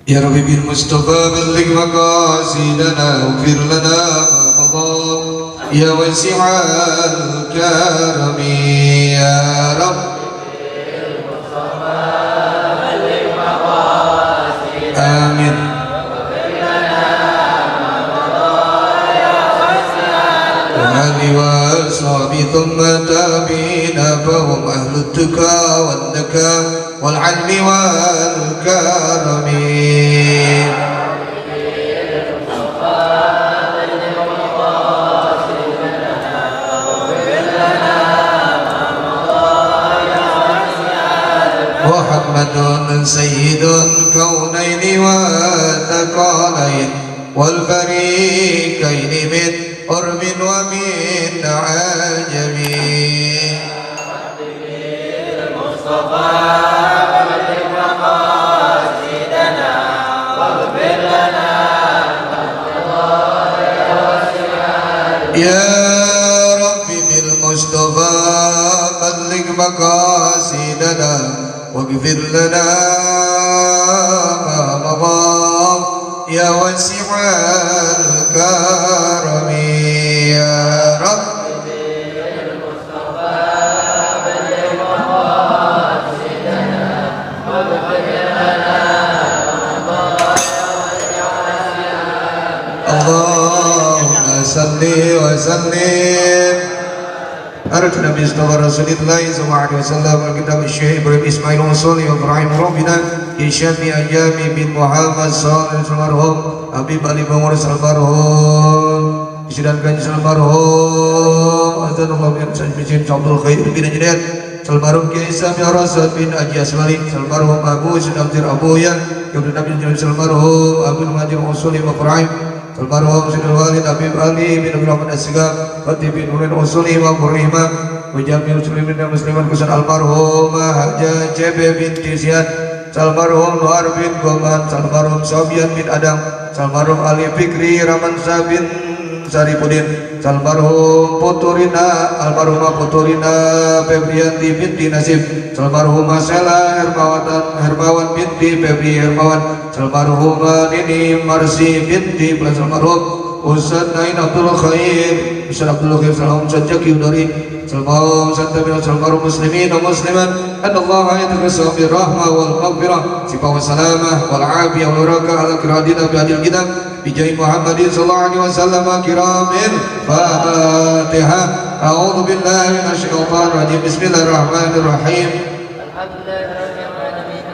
يا رب بالمصطفى بلغ مقاصدنا واغفر لنا ما مضى يا واسع الكرم يا رب آمين وآله وصحبه ثم تابعين فهم أهل التقى والذكاء والعلم والكرم محمد سيد الكونين والثقلين والفريقين من قرب ومن عجم المصطفى بلغ مقاصدنا واغفر لنا يا رب بالمصطفى بلغ مقاصدنا واغفر لنا ما مضى يا واسع الكرم يا رب بالمصطفى بلغ مقاصدنا واغفر لنا ما مضى اللهم صل وسلم أرجو النبي صلى الله عليه وسلم الكتاب الشيخ إبراهيم إسماعيل وصولي وإبراهيم ربنا يشافي أيامي بن محمد صالح المرحوم Habib Ali Bangor Salmarhum disidangkan Salmarhum Azanullah bin Sajid Abdul Khair bin Ajnad Salmarhum Kiai Sami Rasad bin Haji Aswali Salmarhum Abu Sidamtir Abu Ya Ibnu Nabi Salmarhum Abu Majid Usuli wa Ibrahim Salmarhum Sidul Walid Habib Ali bin Abdurrahman As-Sigab Khatib bin Nurin Usuli wa Ibrahim Wajami Muslimin dan Muslimat Kusan Almarhum Haja Jebe binti Ziyad Salmarhum Nuar bin Goman Salmarhum Sobian bin Adam Salmarhum Ali Fikri Ramansa bin Saripudin Salmarhum Puturina Almarhumah Puturina Febrianti binti Nasib Salmarhumah Sela Hermawan binti Febri Hermawan Salmarhumah Nini Marsi binti Salmarhum Ustaz Nain Abdul Khair Ustaz Abdul Khair Salam Sajjaki Udari Salmarhum Santamin Salmarhum Muslimin wa Muslimat Allah yataqassam birrahmah wal maghfirah sifah wa salamah wal afiyah wal barakah ala kiradina bi hadil kitab bi jahi Muhammadin sallallahu alaihi wasallam kiramin Fatihah a'udzu billahi minasyaitonir rajim bismillahirrahmanirrahim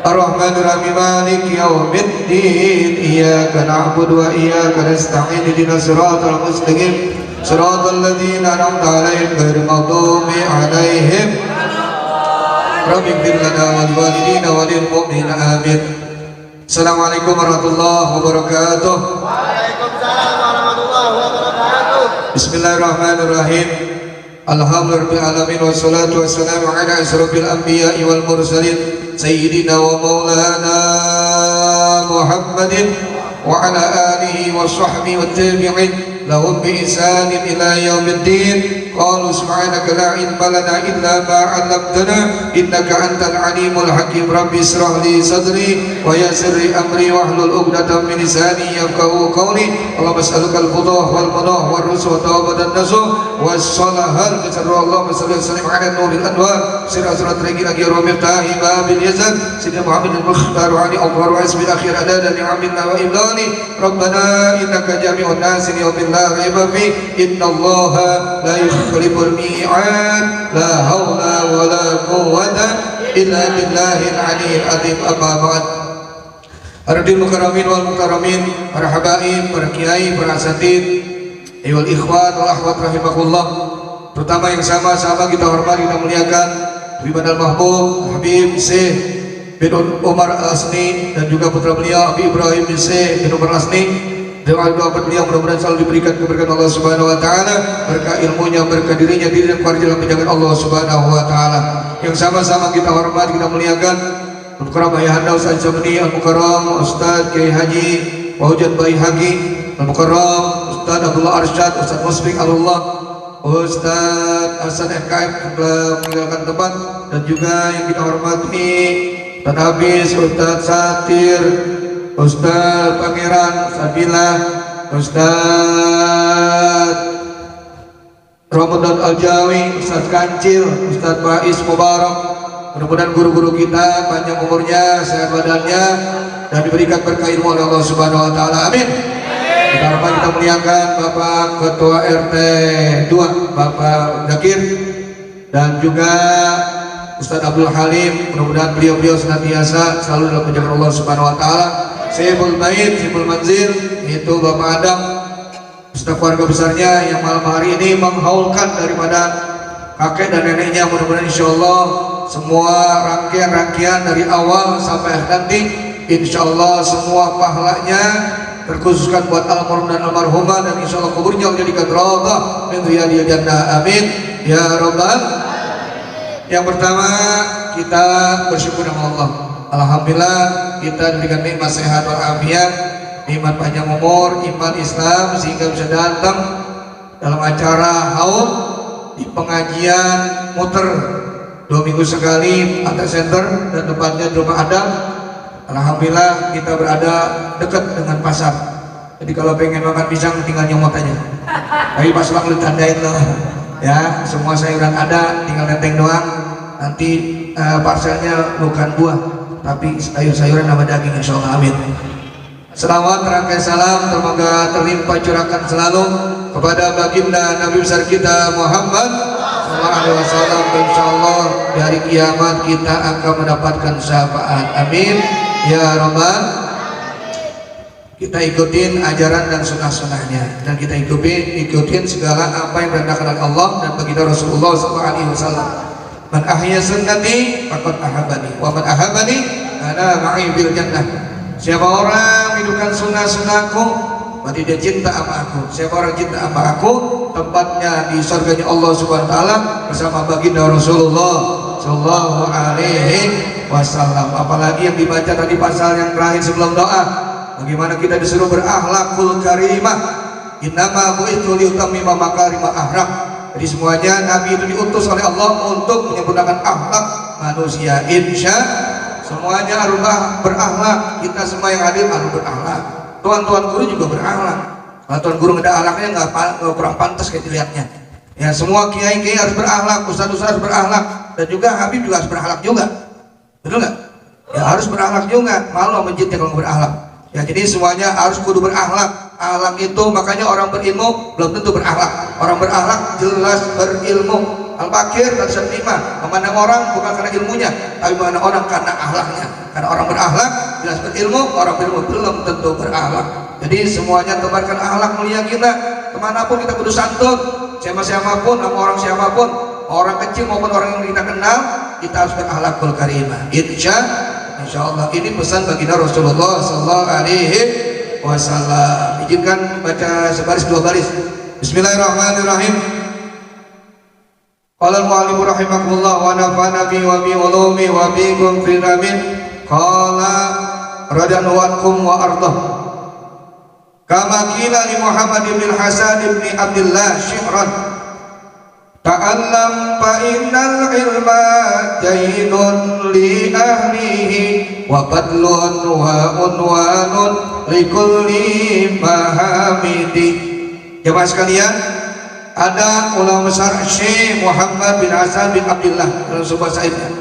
Ar-Rahmanir-Rahim Maliki yaumiddin iyyaka na'budu wa iyyaka nasta'in ihdinas siratal mustaqim siratal ladzina an'amta 'alaihim ghairil maghdubi 'alaihim Rabbi ighfir lana wal walidina walil mu'minina amin. Assalamualaikum warahmatullahi wabarakatuh. Waalaikumsalam warahmatullahi wabarakatuh. Bismillahirrahmanirrahim. Alhamdulillahirabbil alamin wassalatu wassalamu ala asyrafil anbiya'i wal mursalin sayyidina wa maulana Muhammadin wa ala alihi wa sahbihi wat tabi'in lahum bi ihsanin ila yaumiddin. Qalu subhanaka la ilma lana illa ma 'allamtana innaka antal alimul hakim. Rabbi ishrah li sadri wa yassir li amri wahlul 'uqdatam min lisani yafqahu qawli. Allahumma as'aluka al-futuh wal mudah wal ruswa tawbatan nasuh was-salahal bisarra. Allahumma salli wa sallim ala nuril anwar sirra surat ragi lagi rabitahi babil yazan sayyidina Muhammad al-Mukhtar wa ali awwar wa ismi akhir adada ni'amillah wa imdani. Rabbana innaka jami'un nasi yawmin la raiba fi innallaha la yukhliful mi'ad la hawla wa la quwwata illa billahil aliyyil azim. Amma ba'd. Hadirin mukarramin wal mukarramin, para habaib, para kiai, para asatid, wal ikhwan wal akhwat rahimakumullah. Terutama yang sama-sama kita hormati dan muliakan Habib al-Mahbub Habib Syekh bin Umar Al-Asni dan juga putra beliau Habib Ibrahim bin Syekh bin Umar Al-Asni. Doa beliau mudah-mudahan selalu diberikan keberkahan Allah Subhanahu wa taala, berkah ilmunya, berkah diri dan keluarga dalam penjagaan Allah Subhanahu wa taala. Yang sama-sama kita hormati, kita muliakan Al-Mukarram Ayahanda Ustaz Jamni Al-Mukarram Ustaz Kiai Haji Wahujat Bayi Haki Al-Mukarram Ustaz Abdullah Arsyad Ustaz Musbik Allah Ustaz Hasan FKM telah meninggalkan tempat, dan juga yang kita hormati dan habis Ustaz Satir Ustaz Pangeran Sabila, Ustaz Ramadan Al-Jawi, Ustaz Kancil, Ustaz Faiz Mubarak. Mudah-mudahan guru-guru kita panjang umurnya, sehat badannya, dan diberikan berkah ilmu oleh Allah Subhanahu wa taala. Amin. Kita harapkan kita muliakan Bapak Ketua RT 2 Bapak Zakir dan juga Ustaz Abdul Halim. Mudah-mudahan beliau senantiasa selalu dalam penjagaan Allah Subhanahu wa taala. Syekhul Bait, Syekhul Manzil, itu Bapak Adam, beserta keluarga besarnya yang malam hari ini menghaulkan daripada kakek dan neneknya. Mudah-mudahan insyaallah semua rangkaian dari awal sampai akhir nanti insyaallah semua pahalanya terkhususkan buat almarhum dan almarhumah, dan insyaallah kuburnya menjadikan radhah min riyadil jannah. Amin ya rabbal. Yang pertama kita bersyukur sama Allah. Alhamdulillah kita diberikan nikmat sehat walafiat, nikmat panjang umur, iman Islam, sehingga bisa datang dalam acara haul di pengajian muter 2 minggu sekali antar center dan tempatnya di Rumah Adam. Alhamdulillah kita berada dekat dengan pasar. Jadi kalau pengen makan pisang tinggal nyomot aja. Tapi pas bang lu tandain loh. Ya, semua sayuran ada, tinggal neteng doang. Nanti parselnya bukan buah, tapi sayur-sayuran sama daging insyaallah. Amin. Selawat rangkaian salam semoga terlimpah curahkan selalu kepada baginda Nabi besar kita Muhammad sallallahu alaihi wasallam. Insyaallah di hari kiamat kita akan mendapatkan syafaat. Amin ya rabbal. Kita ikutin ajaran dan sunnah-sunnahnya, dan kita ikutin segala apa yang diperintahkan oleh Allah dan baginda Rasulullah sallallahu alaihi wasallam. Man ahya sunnati faqad ahabani wa man ahabani ana ma'i bil jannah. Siapa orang menghidupkan sunnah-sunnahku, berarti dia cinta sama aku. Siapa orang cinta sama aku, tempatnya di surganya Allah Subhanahu wa taala bersama baginda Rasulullah sallallahu alaihi wasallam. Apalagi yang dibaca tadi pasal yang terakhir sebelum doa, bagaimana kita disuruh berakhlakul karimah. Innama bu'itsu liutammima makarimah akhlak. Jadi semuanya Nabi itu diutus oleh Allah untuk menyempurnakan akhlak manusia. Insya semuanya harus berakhlak. Kita semua yang hadir harus berakhlak. Tuan-tuan guru juga berakhlak. Kalau tuan guru nggak ada akhlaknya nggak kurang pantas kayak dilihatnya. Ya semua kiai-kiai harus berakhlak, ustaz-ustaz harus berakhlak, dan juga Habib juga harus berakhlak juga. Betul nggak? Ya harus berakhlak juga. Malu sama jin kalau berakhlak. Ya jadi semuanya harus kudu berakhlak. Akhlak itu makanya orang berilmu belum tentu berakhlak. Orang berakhlak jelas berilmu. Al-Bakir dan Syamimah memandang orang bukan karena ilmunya, tapi memandang orang karena akhlaknya. Karena orang berakhlak jelas berilmu, orang berilmu belum tentu berakhlak. Jadi semuanya tebarkan akhlak mulia kita. Kemanapun kita kudu santun, siapapun, sama orang siapapun, orang kecil maupun orang yang kita kenal, kita harus berakhlakul karimah. Insyaallah ini pesan baginda Rasulullah sallallahu alaihi wasallam. Izinkan baca sebaris dua baris. Bismillahirrahmanirrahim. Qala al-mu'allif rahimakumullah wa nafa'ana bi wa bi ulumi wa bikum fil amin. Qala radiyallahu wa ardah. Kama qila li Muhammad bin Hasan bin Abdullah Syihran, ta'allam fa innal ilma jainun li ahlihi wa fadlun wa unwanun li kulli mahamidi. Jemaah sekalian, ada ulama besar Syekh Muhammad bin Hasan bin Abdullah dalam sebuah syairnya,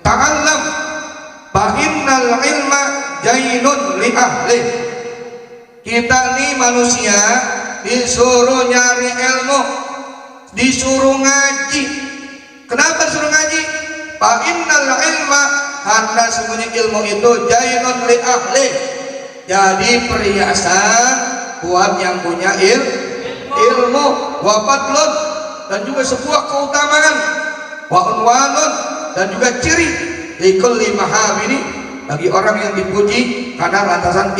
ta'allam fa innal ilma jainun li ahli. Kita nih manusia disuruh nyari ilmu, disuruh ngaji. Kenapa disuruh ngaji? Fa innal ilma, karena sebenarnya ilmu itu jainun li ahli, jadi perhiasan buat yang punya ilmu, wa fadlun, dan juga sebuah keutamaan, wa unwanun, dan juga ciri likulli mahamidi, bagi orang yang dipuji karena lantasan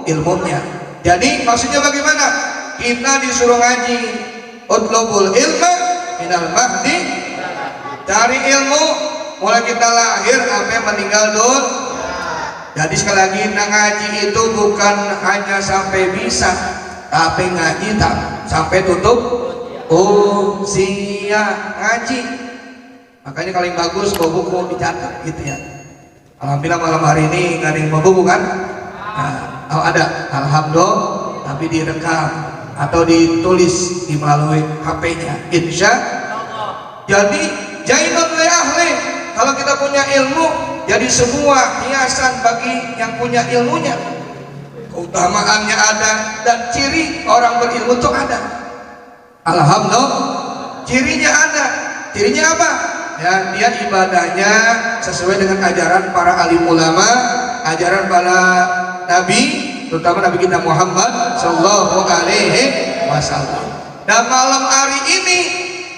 ilmunya. Jadi maksudnya bagaimana? Kita disuruh ngaji, utlubul ilma minal mahdi, cari ilmu mulai kita lahir sampai meninggal dunia. Jadi sekali lagi ngaji itu bukan hanya sampai bisa, tapi ngaji tak sampai tutup usia ngaji. Makanya kalau yang bagus bawa buku dicatat gitu ya. Alhamdulillah malam hari ini nggak ada yang bawa buku kan? Nah, oh ada, alhamdulillah, tapi direkam atau ditulis di melalui HP-nya. Insya jadi jainun li ahli. Kalau kita punya ilmu, jadi semua hiasan bagi yang punya ilmunya. Keutamaannya ada dan ciri orang berilmu itu ada. Alhamdulillah, cirinya ada. Cirinya apa? Ya, dia ibadahnya sesuai dengan ajaran para alim ulama, ajaran para nabi, terutama Nabi kita Muhammad Sallallahu Alaihi Wasallam. Dan malam hari ini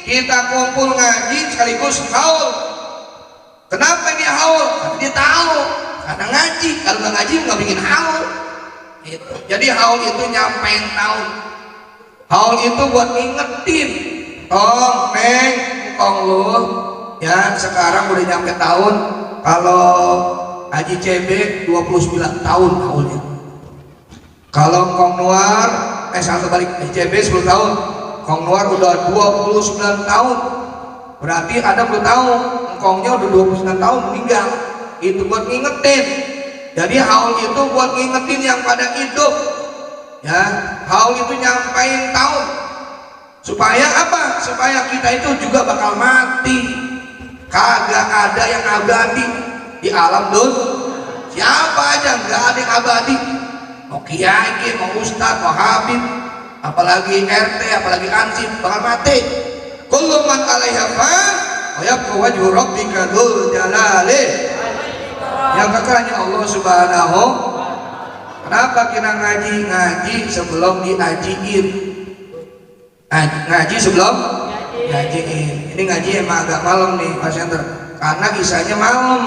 kita kumpul ngaji sekaligus haul. Kenapa ini haul? Karena dia tahu, karena ngaji. Kalau nggak ngaji nggak bikin haul. Itu. Jadi haul itu nyampein tahun. Haul itu buat ngingetin. Tong, neng, kong lu, ya sekarang udah nyampe tahun. Kalau Haji CB 29 tahun haulnya. Kalau Kong Nuar, satu balik Haji CB 10 tahun. Kong Nuar udah 29 tahun. Berarti ada 10 tahun. Kongnya udah 29 tahun meninggal. Itu buat ngingetin. Jadi haul itu buat ngingetin yang pada hidup. Ya, haul itu nyampein tahun. Supaya apa? Supaya kita itu juga bakal mati. Kagak ada yang abadi di alam dunia. Siapa aja nggak ada yang abadi. Mau kiai, mau ustad, mau habib, apalagi RT, apalagi ansip, bakal mati. Kullu man 'alaiha fan wa yabqa wajhu rabbika dzul jalali. Yang kekal hanya Allah Subhanahu. Kenapa kita ngaji sebelum diajiin? Ngaji sebelum ngajiin. Ini ngaji emang agak malam nih Pak Center, karena isanya malam,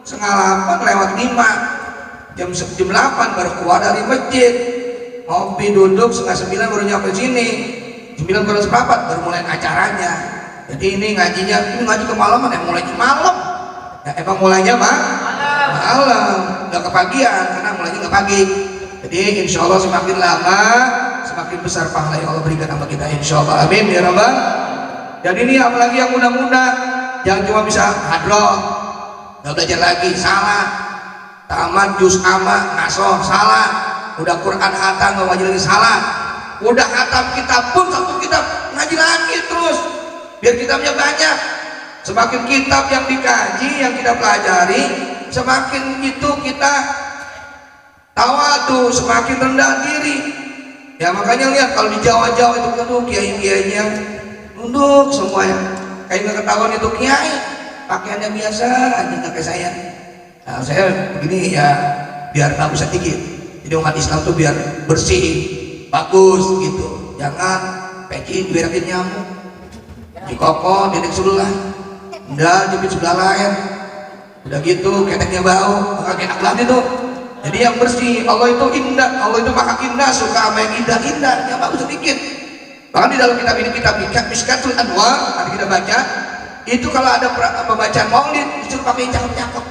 7:30 jam 8 baru keluar dari masjid, ngopi duduk 8:30 baru nyampe sini, 9:04 baru mulai acaranya. Jadi ini ngajinya, ini ngaji kemalaman ya, mulainya malam ya, emang mulainya malam, nggak kepagian karena mulainya nggak pagi. Jadi insya Allah semakin lama semakin besar pahala yang Allah berikan sama kita, insya Allah, amin ya rabbal. Jadi ini apalagi yang muda-muda, yang cuma bisa hadroh, nggak belajar lagi, salah. Tamat juz amma ngasoh, salah. Udah Quran hatam nggak ngaji lagi, salah. Udah hatam kitab pun satu kitab ngaji lagi terus, biar kitabnya banyak. Semakin kitab yang dikaji, yang kita pelajari, semakin itu kita tawadu, semakin rendah diri. Ya makanya lihat kalau di Jawa-Jawa itu kan kiai-kiainya nunduk semuanya, kayak nggak ketahuan itu kiai, pakaiannya biasa aja, nggak kayak saya. Nah, saya begini ya biar bagus sedikit. Jadi umat Islam tuh biar bersih, bagus gitu. Jangan peci berakin nyamuk, di koko, di sebelah, udah jepit sebelah lain. Udah gitu keteknya bau, maka enak banget itu. Jadi yang bersih. Allah itu indah, Allah itu maha indah, suka sama yang indah-indah, yang bagus sedikit. Bahkan di dalam kitab ini, kitab Mishkatul Anwar, nanti kita baca, itu kalau ada pembacaan maulid disuruh pakai yang cakep-cakep.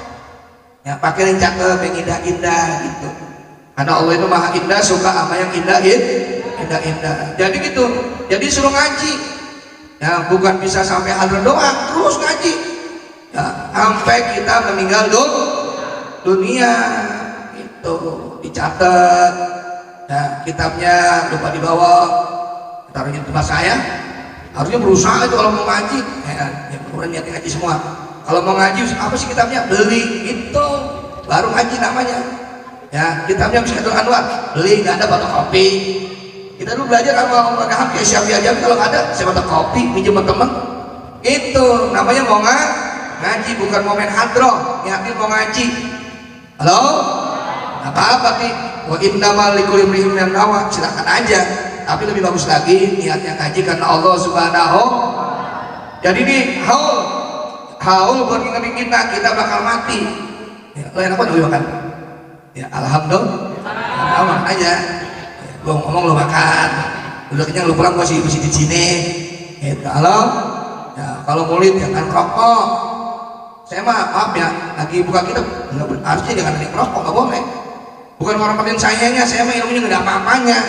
Ya, pakai yang cakep, yang indah-indah gitu. Karena Allah itu maha indah, suka sama yang indah-indah. Jadi gitu. Jadi suruh ngaji. Ya, bukan bisa sampai hadroh doang, terus ngaji. Ya, sampai kita meninggal dunia. Itu dicatat. Ya, kitabnya lupa dibawa, taruhnya di tempat saya. Harusnya berusaha itu kalau mau ngaji. Ya kemudian niat ngaji semua. Kalau mau ngaji apa sih kitabnya? Beli itu baru ngaji namanya. Ya, kitabnya Mishkatul Anwar, beli, nggak ada fotokopi. Kita dulu belajar sama Om Rahab kayak Syafi'i aja, kalau nggak ada saya fotokopi, minjem temen. Itu namanya mau ngaji, bukan mau main hadroh, niatin mau ngaji. Halo? Apa-apa nih? Wa innamal likulli imri'in ma nawa, silakan aja. Tapi lebih bagus lagi niatnya ngaji karena Allah Subhanahu. Jadi ini haul buat ngingetin kita bakal mati. Ya, lo enak apa dulu makan? Ya alhamdulillah, makan aja. Gua ngomong lo makan, udah kenyang lo pulang gua masih di sini. Gitu. Halo? Ya, kalau mulut jangan rokok. Saya maaf ya, lagi buka kitab, harusnya jangan ada yang rokok, nggak boleh. Bukan hormatin sayanya, saya mah ilmunya nggak ada apa-apanya.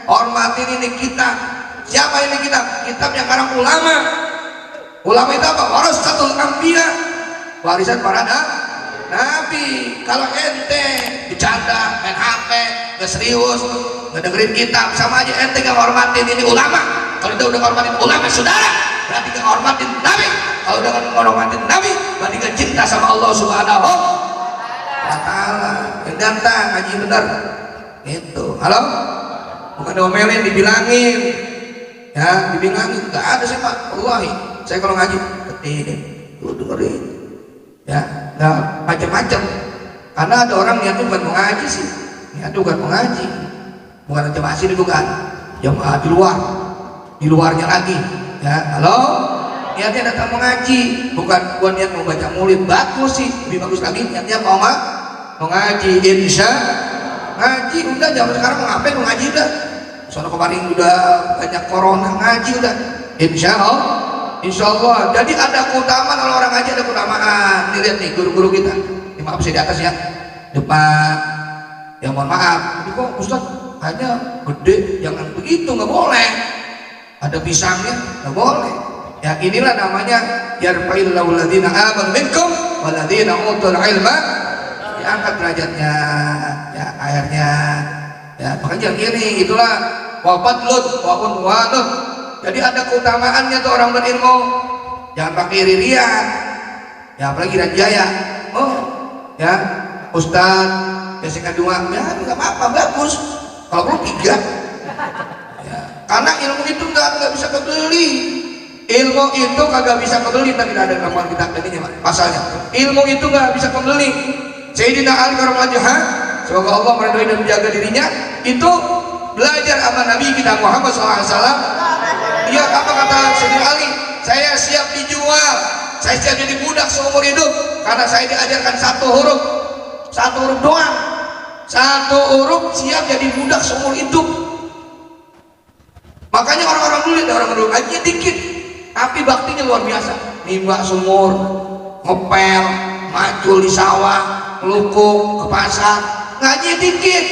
Hormatin ini kitab. Siapa ini kitab? Kitab yang karang ulama. Ulama itu apa? Warasatul anbiya, warisan para Nabi. Kalau ente bercanda, main HP, nggak serius, nggak dengerin kitab, sama aja ente nggak hormatin ini ulama. Kalau ente udah hormatin ulama saudara, berarti nggak hormatin Nabi. Kalau udah nggak hormatin Nabi, berarti nggak cinta sama Allah Subhanahu wa Ta'ala. Yang ganteng ngaji bener. Itu. Halo? Bukan diomelin, dibilangin. Ya, dibilangin. Nggak ada sih Pak. Wallahi, saya kalau ngaji ketik, lu dengerin. Ya, nggak macam-macam. Karena ada orang niatnya bukan mau ngaji sih, niatnya bukan mau ngaji, bukan jemaah sini, bukan jemaah di luarnya lagi. Ya, halo, niatnya datang mau ngaji, bukan gua niat mau baca maulid. Bagus sih, lebih bagus lagi niatnya mau ngaji. Insya ngaji udah, zaman sekarang mau ngapain, mau ngaji udah. Soalnya kemarin udah banyak corona, ngaji udah. Insya Allah. Jadi ada keutamaan, kalau orang ngaji ada keutamaan. Nih lihat nih guru-guru kita. Maaf saya di atas ya, depan. Ya mohon maaf, ini kok Ustaz hanya gede, jangan begitu, nggak boleh. Ada pisangnya, nggak boleh. Ya inilah namanya yarfa'illahu alladziina aamanu minkum walladziina utul ilma, diangkat derajatnya. Ya akhirnya, ya makanya gini, itulah wa fadlun wa unwanun. Jadi ada keutamaannya tuh orang berilmu. Jangan pakai iri-irian. Ya apalagi Jaya. Oh ya Ustaz biasanya 2, ya nggak apa-apa, bagus. Kalau perlu 3 ya, karena ilmu itu nggak bisa kebeli. Ilmu itu kagak bisa kebeli. Tadi ada gambar kita ini pasalnya, ilmu itu nggak bisa kebeli. Sayyidina Ali karramallahu wajhah, semoga Allah meridhai dan menjaga dirinya, itu belajar sama Nabi kita Muhammad SAW. Dia apa kata Sayyidina Ali? Saya siap dijual, saya siap jadi budak seumur hidup, karena saya diajarkan 1 huruf doang. 1 huruf siap jadi budak seumur hidup. Makanya orang-orang dulu, ada orang dulu ngajinya dikit tapi baktinya luar biasa. Nimba sumur, ngepel, macul di sawah, ngelukuk ke pasar, ngajinya dikit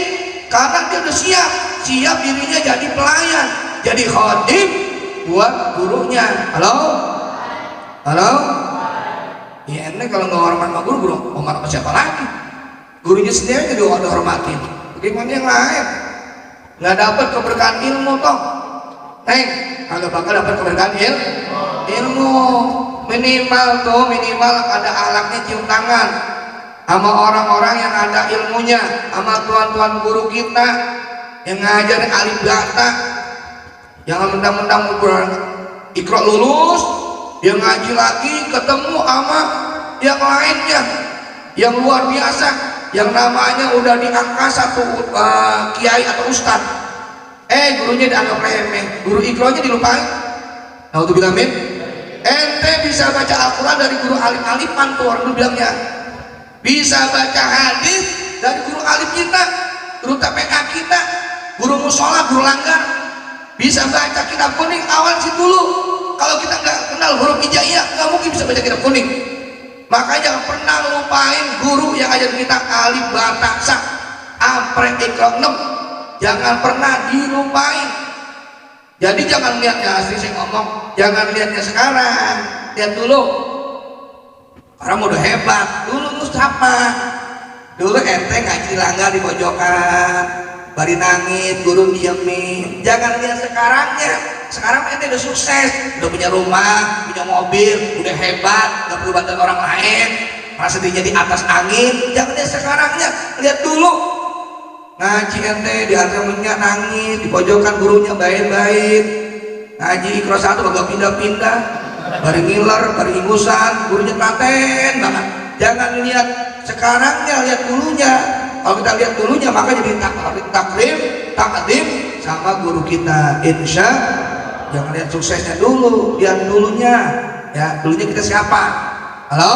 karena dia udah siap dirinya jadi pelayan, jadi khadim buat gurunya. Halo? Ya ini kalau nggak hormat sama guru hormat sama siapa lagi? Gurunya sendiri juga udah hormatin. Bagaimana yang lain? Nggak dapat keberkahan ilmu toh. Kagak bakal dapat keberkahan ilmu. Minimal ada alatnya, cium tangan sama orang-orang yang ada ilmunya, sama tuan-tuan guru kita yang ngajar alif bata. Jangan mentang-mentang Iqra lulus, dia ngaji lagi ketemu sama yang lainnya yang luar biasa, yang namanya udah di angkasa tuh kiai atau ustad. Gurunya dianggap remeh, guru Iqranya dilupain. Naudzubillah min. Ente bisa baca Al-Quran dari guru alif-alifan tuh orang dulu bilangnya. Bisa baca hadis dari guru alif kita, guru TPK kita, guru musola, guru langgar. Bisa baca kitab kuning awal sih dulu. Kalau kita nggak kenal huruf hijaiyah, nggak mungkin bisa baca kitab kuning. Makanya jangan pernah lupain guru yang ajar kita alif bata sa amprek Iqra 6. Jangan pernah dilupain. Jadi jangan lihatnya asli saya ngomong, jangan lihatnya sekarang, lihat dulu. Orang udah hebat, dulu Mustafa, dulu ente ngaji langgar di pojokan, bari nangis, guru diemin. Jangan lihat sekarangnya. Sekarang ente udah sukses, udah punya rumah, punya mobil, udah hebat, gak perlu bantuan orang lain, merasa dirinya di atas angin. Jangan lihat sekarangnya, lihat dulu. Ngaji ente di antaranya nangis, di pojokan gurunya baik-baik. Ngaji Iqra 1 agak pindah-pindah, bari ngiler, bari ingusan, gurunya telaten banget. Jangan lihat sekarangnya, lihat dulunya. Kalau kita lihat dulunya maka jadi takdim sama guru kita. Insya jangan lihat suksesnya dulu, lihat dulunya. Ya, dulunya kita siapa? Halo?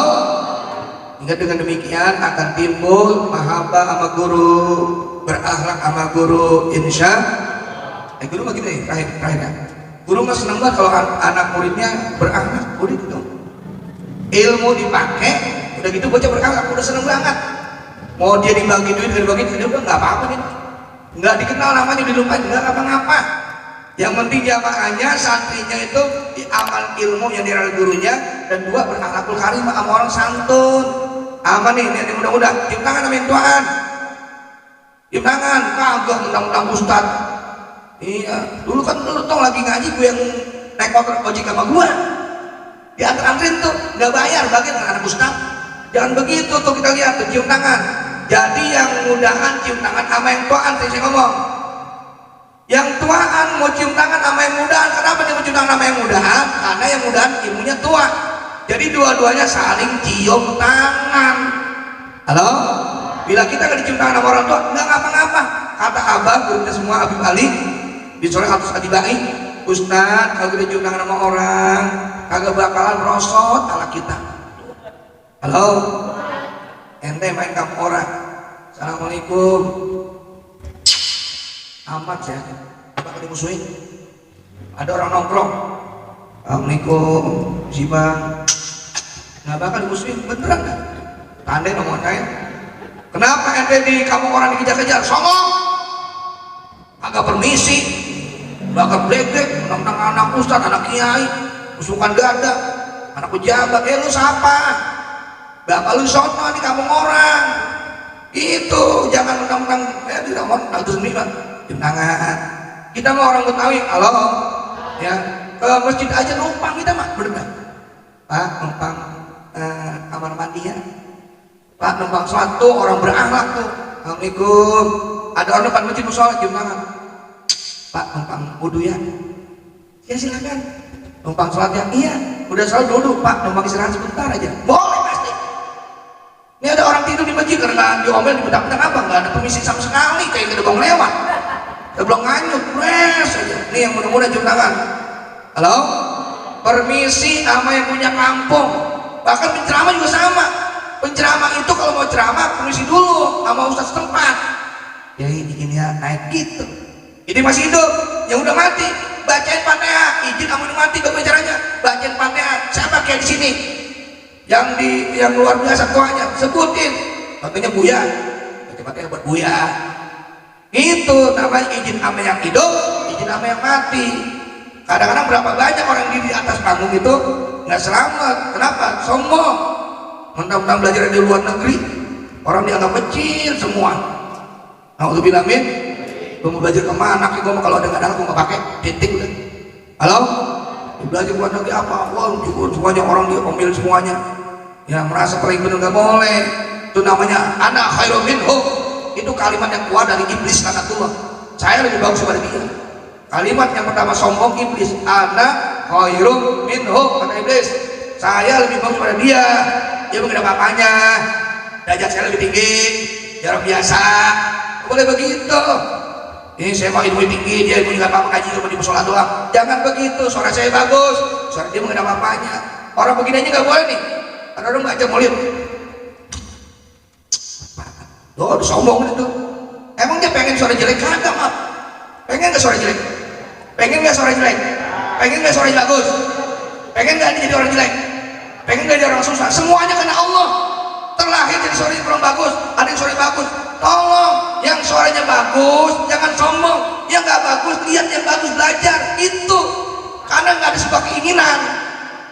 Hingga dengan demikian akan timbul mahabbah sama guru, berakhlak sama guru. Insya guru mah gitu ya, terakhir ya. Guru mah senang banget kalau anak muridnya berakhlak, udah gitu. Ilmu dipakai, udah gitu bocah berakhlak, udah seneng banget. Mau dia dibagi duit, dia udah nggak apa-apa nih. Nggak dikenal namanya, dilupain, nggak apa-apa. Yang penting jamaahnya, santrinya itu diamal ilmu yang diraih gurunya, dan 2 berakhlakul karimah sama orang santun. Aman nih, ini mudah-mudah. Cium tangan sama yang tuaan. Cium tangan, kagak undang-undang Ustad. Iya, dulu kan lu tau lagi ngaji gue yang naik motor ojek sama gue. Diantar-anterin tuh, nggak bayar, bagian anak Ustad. Jangan begitu tuh, kita lihat tuh, cium tangan. Jadi yang mudahan cium tangan sama yang tuaan, saya ngomong. Yang tuaan mau cium tangan sama yang mudahan. Kenapa dia mau cium tangan sama yang mudahan? Karena yang mudahan ilmunya tua. Jadi dua-duanya saling cium tangan. Halo? Bila kita nggak dicium tangan sama orang tua, nggak ngapa-ngapa. Kata abah, kita semua Habib Ali di sore harus adibai. Ustaz, kalau kita cium tangan sama orang, kagak bakalan merosot ala kita. Halo? Ente main kamu orang. Assalamualaikum. Amat ya, bakal dimusuhin. Ada orang nongkrong. Assalamualaikum, si bang. Nggak bakal dimusuhin, beneran kan? Tandai ngomong saya. Kenapa ente di kamu orang dikejar-kejar? Songong. Agak permisi. Bakal bledek, menang-menang anak ustad, anak kiai, usukan dada, anak pejabat. Lu siapa? Bapak lu sono di kampung orang. Itu jangan menang-menang. Di kampung itu sendiri kan. Cium tangan. Kita mau orang Betawi, halo, ya ke masjid aja numpang kita mah, bener gak? Pak numpang kamar mandi ya. Pak numpang sholat tuh orang berakhlak tuh. Assalamualaikum. Ada orang depan masjid mau sholat, cium tangan. Pak numpang wudu ya. Ya silakan. Numpang sholat ya. Iya. Udah sholat dulu Pak, numpang istirahat sebentar aja. Boleh pasti. Ini ada orang tidur di masjid karena diomel dibentak-bentak apa? Nggak ada permisi sama sekali, kayak gedebong lewat. Udah belum nganyut, pres aja. Nih yang mudah-mudahan cium tangan. Halo? Permisi sama yang punya kampung. Bahkan penceramah juga sama. Penceramah itu kalau mau ceramah permisi dulu sama ustaz setempat. Ya ini ya naik gitu. Ini masih hidup, yang udah mati. Bacain Fatihah, izin kamu ini mati bagaimana caranya? Bacain Fatihah. Siapa kayak di sini? Yang luar biasa tuanya, sebutin. Katanya Buya. Baca Fatihah buat Buya. Itu namanya izin sama yang hidup, izin sama yang mati. Kadang-kadang berapa banyak orang di atas panggung itu nggak selamat. Kenapa? Sombong. Mentang-mentang belajar di luar negeri, orang dianggap kecil semua. Alhamdulillah amin. Gue mau belajar kemana? Gue mau kalau ada kadang gue nggak pakai titik udah. Halo? Belajar luar negeri apa? Wah, semuanya orang diomel semuanya. Ya merasa paling benar nggak boleh. Itu namanya ana khairum minhu. Itu kalimat yang keluar dari iblis laknatullah. Saya lebih bagus daripada dia. Kalimat yang pertama sombong iblis. Ana khairum minhu, kata iblis. Saya lebih bagus daripada dia. Dia mungkin ada apa-apanya. Derajat saya lebih tinggi. Jarak biasa. Boleh begitu. Ini saya mau ilmu tinggi, dia ilmu nggak apa-apa, kaji cuma di musola doang. Jangan begitu. Suara saya bagus. Suara dia mungkin ada apa-apanya. Orang begini aja nggak boleh nih. Ada orang baca mulut. Loh, sombong itu. Emang dia pengen suara jelek? Kagak, maaf. Pengen nggak suara jelek? Pengen nggak suara jelek? Pengen nggak suara bagus? Pengen nggak jadi orang jelek? Pengen nggak jadi orang susah? Semuanya karena Allah. Terlahir jadi suara yang kurang bagus, ada yang suara bagus. Tolong, yang suaranya bagus jangan sombong. Yang nggak bagus, lihat yang bagus, belajar. Itu karena nggak ada sebuah keinginan.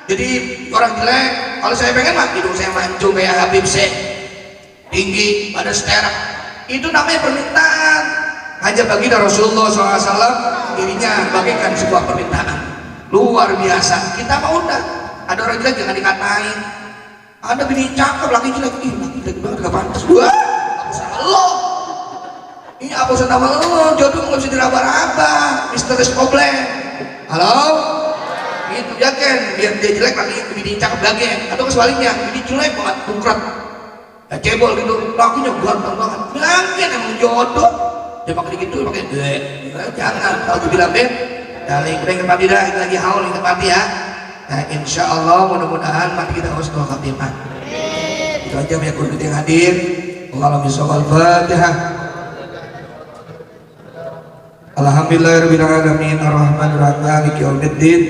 Jadi orang jelek, kalau saya pengen mah hidung saya mancung kayak Habib Syekh, tinggi, pada seterak. Itu namanya permintaan. Hanya baginda Rasulullah SAW dirinya bagaikan sebuah permintaan luar biasa. Kita mau udah, ada orang jelek jangan dikatain. Ada bini cakep, laki jelek, ih laki jelek banget gak pantas. Wah, apa sama lo? Ini apa sama lo? Jodoh nggak bisa diraba-raba, misterius problem. Halo? Itu ya kan, biar dia jelek laki bini cakep lagi, atau sebaliknya, bini jelek banget, bungkrat. Ya cebol gitu, lakinya ganteng banget. Bilangin emang jodoh. Dia pakai gitu, pakai gue. Jangan, kalau dibilang deh, dari kita mati dah, kita lagi haul, kita mati ya. Nah, insya Allah mudah-mudahan mati kita husnul khatimah. Itu aja ya kudu yang hadir. Allahumma sholli al-Fatihah. Alhamdulillahirabbil alamin arrahmanir rahim maliki yaumiddin.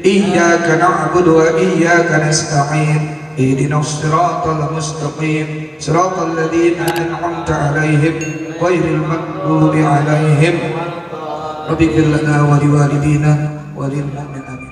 Iyyaka na'budu wa iyyaka nasta'in. Ihdinas siratal mustaqim. Siratal ladzina an'amta 'alaihim ghairil maghdubi 'alaihim. Rabbighfir lana wa liwalidina wa lil mu'minin.